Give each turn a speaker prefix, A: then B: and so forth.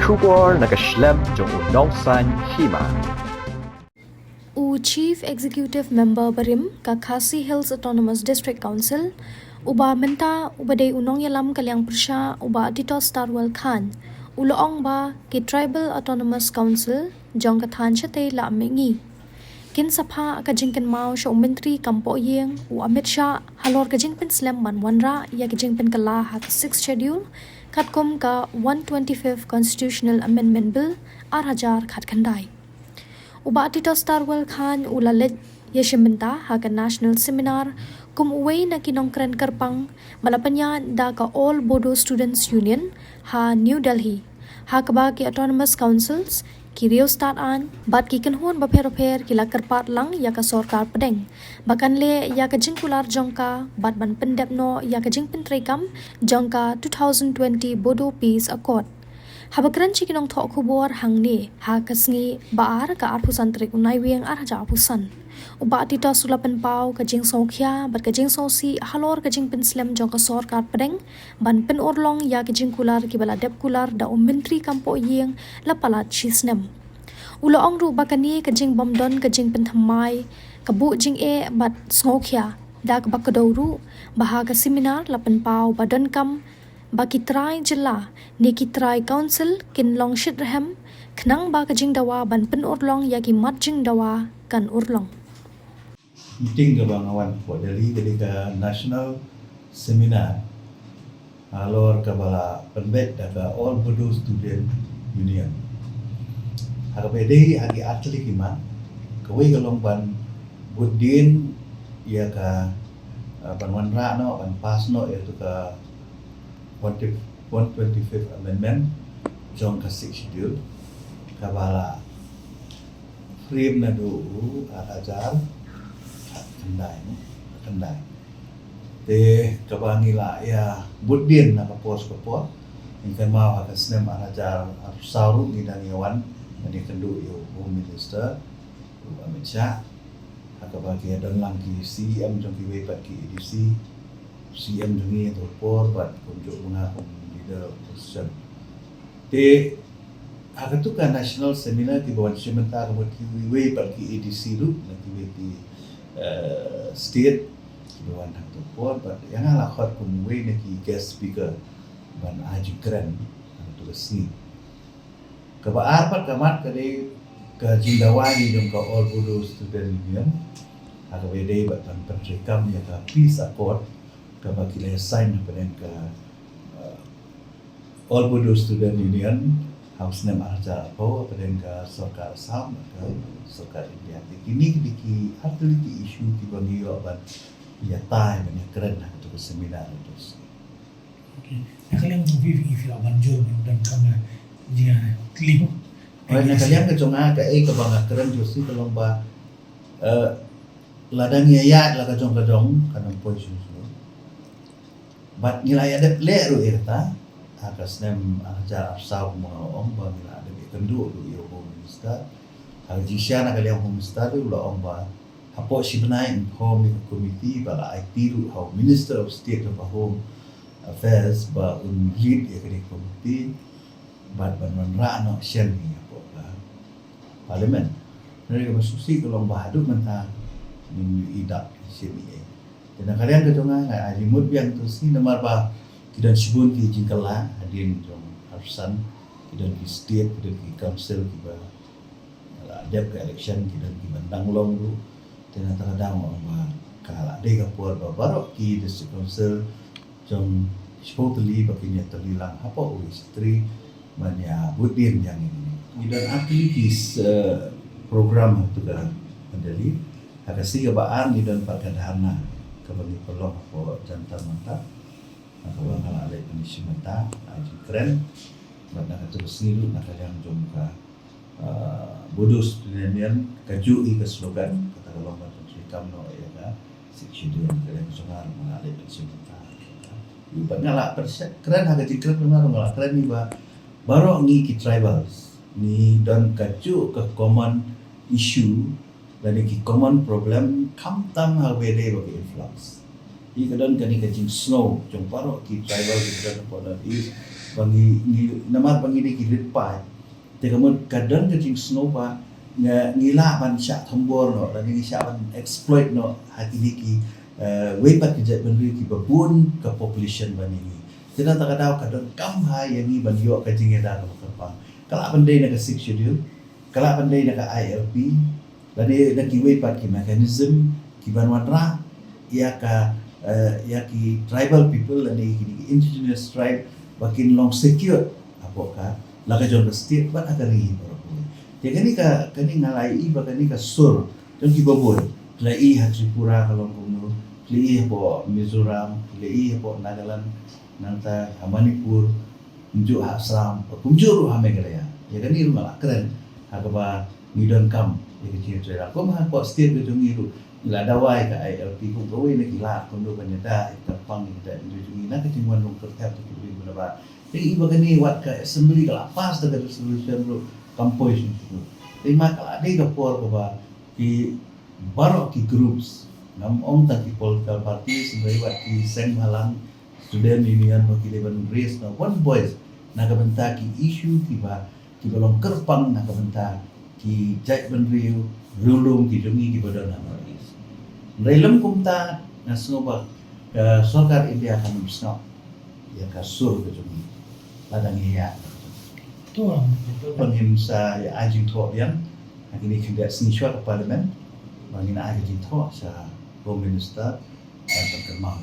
A: Shubor nakaslem jong unongsan hima.
B: Chief Executive Member Barim ka Khasi Hills Autonomous District Council uba menta ubade unong yalam kalyang persya uba Tito Starwell Khan uloong ba ki Tribal Autonomous Council jong kathan chate la mengi kin sapha ka jingken mau sha mentri kampo yeng u Amit Shah halor ka jingpen slam man wanra ya ka jingpen kala ha 6th schedule khatkom ka 125th Constitutional Amendment Bill arhajar khat khandai uba Tito Starwell Khan ulalet yeshimenta haga national seminar kum uway na kinongkren karpang malapanya da ka All Bodo Students Union ha New Delhi ha kabagi autonomous councils ki Rio start an bat ki kanhun bapher kila karpat lang ya ka sorkar pedeng bakan le ya ka jingkular jongka bat ban pendep no ya ka jingpen trekam jongka 2020 Bodo Peace Accord habakran chikinong thok khubor hangni ha kasngi baar ka arpusan trik unai wieng arja apusan uba Tito sulapan pau ka jing sokhya bat ka jing sosi halor ka jing penslam jong ka sorkar pedeng ban pen orlong ya ka jing kular ki bala dep kular da mentri kampo yeng lapalat chisnem ulo ong ru bakani ka jing bomdon ka jing penthamai ka bu jing e bat sokhya da ka bakadawru baha ka seminar lapan pau badan kam baki try jilla neki try council kin long shit rahem khnang ba ka jing dawa ban pen urlong yaki mat jing dawa kan urlong
C: meeting ke bangawan po Delhi ketika national seminar alor ke bala penbet daga All Bodo Student Union harap bedai agi atli kiman kawai kalong ban budin ya ka ban wanra no ban pas no yaitu ka 125th Amendment jong ka 6th schedule kabala frame na do ajar kendai te kabangila ya budin na kapos ingkan mau ka snem ajar saru ni dangiwan ni kendu yo Home Minister Amit Shah kabagi dan langki CM jong ki wepat ki EDC CM jungi terpor buat kunjuk mengakum leader position. Te agak tu kan national seminar di bawah sementara kemudian way bagi EDC lu nanti di state di bawah hak terpor buat yang ala khot pun way nanti guest speaker ban aji keren tu resmi. Kebaar pat kamat kade ke jindawani jom ke All Bodo Student Union agak beda buat tan percekam ya ke Peace Accord kapag kita sign pada ke All Bodo Student Union house name arja apa pada ke Sarkar Assam ke Sarkar India kini diki arti isu di bagi aban ya tai banyak keren itu ke seminar itu.
D: Okey. Kalian vivi fi aban jor dan kami dia klim.
C: Nah kalian ke jonga ke bangga keren josi kalau ba ladang ya la ka jong kanang position bat nilai ada leru irta akas nem aja arsau mengaong ba nilai ada kendu lu yo Home Minister hal jisiana kali yang Home Minister lu la ong ba apo si benai Home Committee bala IT lu how Minister of State of Home Affairs ba un lead ya kali committee bat ban ra no shen ni apo ba parlimen nari ka susi kolong ba hadu menta ni idak sini dan kalian ketonga ngai alimut biang tu si nomor ba kidan sibun ki jingkala hadin jong harsan kidan ki state kidan ki council ki ba ada ke election kidan ki bandang long lu dan kadang ba kala de ka por ba barok ki district council jong supposedly bakinya terlilang apa istri banyak budin yang ini dan aktivitas program tu kan Delhi ada sih kebaan di dan pakadhana kabagi pelong po jantan mata atau ala alay penisi mata aji keren buat nak terus nilu nak yang jomka Bodo Student Union kaju ke slogan kata kalau macam cerita no ya kan seksyen kalian sungar ala alay penisi mata iba ngala keren harga keren memang ngala keren ni ba baru ngi ki tribals ni dan kaju ke common issue dan ki common problem kam tam ha bede bagi influx i kadang kani kajing snow jong paro ki tribal ki kadang pada is namar bangi ni kilit pa te kamu kadang kecing snow pa ngila ban syak thambor no dan ni syak ban exploit no hati ni ki way pat kejat benri ki babun ke population ban ni tidak tak ada kadang kam hai yang ni ban yo kecing eda ke pa kala pandai nak 6 schedule kala pandai nak ILP dan ni nak ki way pat ki mechanism ki ban wadra ya ki tribal people dan ni indigenous tribe bakin long secure apakah laga jong state bat akari ya kani ngalai bakani ka sur jong ki babon lai Tripura kalong kuno lai po Mizoram lai po Nagaland nanta Manipur unjuk Assam kunjuru Meghalaya ya kani rumah keren hakaba ngidon kam ya kecil cerita ko mah ko state ke jong iru ila dawai ka ILP ko gawe na gila kundo banyada itapang kita jong ina kecil wan long kertap tu beri berapa jadi iba kani wat ka assembly ka pas daga resolution ro composition tu lima kala de ka por ko ba ki barok ki groups nam om ta ki political party sebagai wat ki seng halang student union ko ki deban race na one voice na ka benta ki issue ki balong kerpang na ka benta ki jai ban riu rulung ki jongi ki badan na ris relem kumta na snoba ka sarkar India kan bisna ya ka sur ke jongi ladang ya
D: Tu ang
C: penghimsa ya ajing thok yang ini kena siniswa ke parlimen bangina ajing thok sa home minister dan terkemang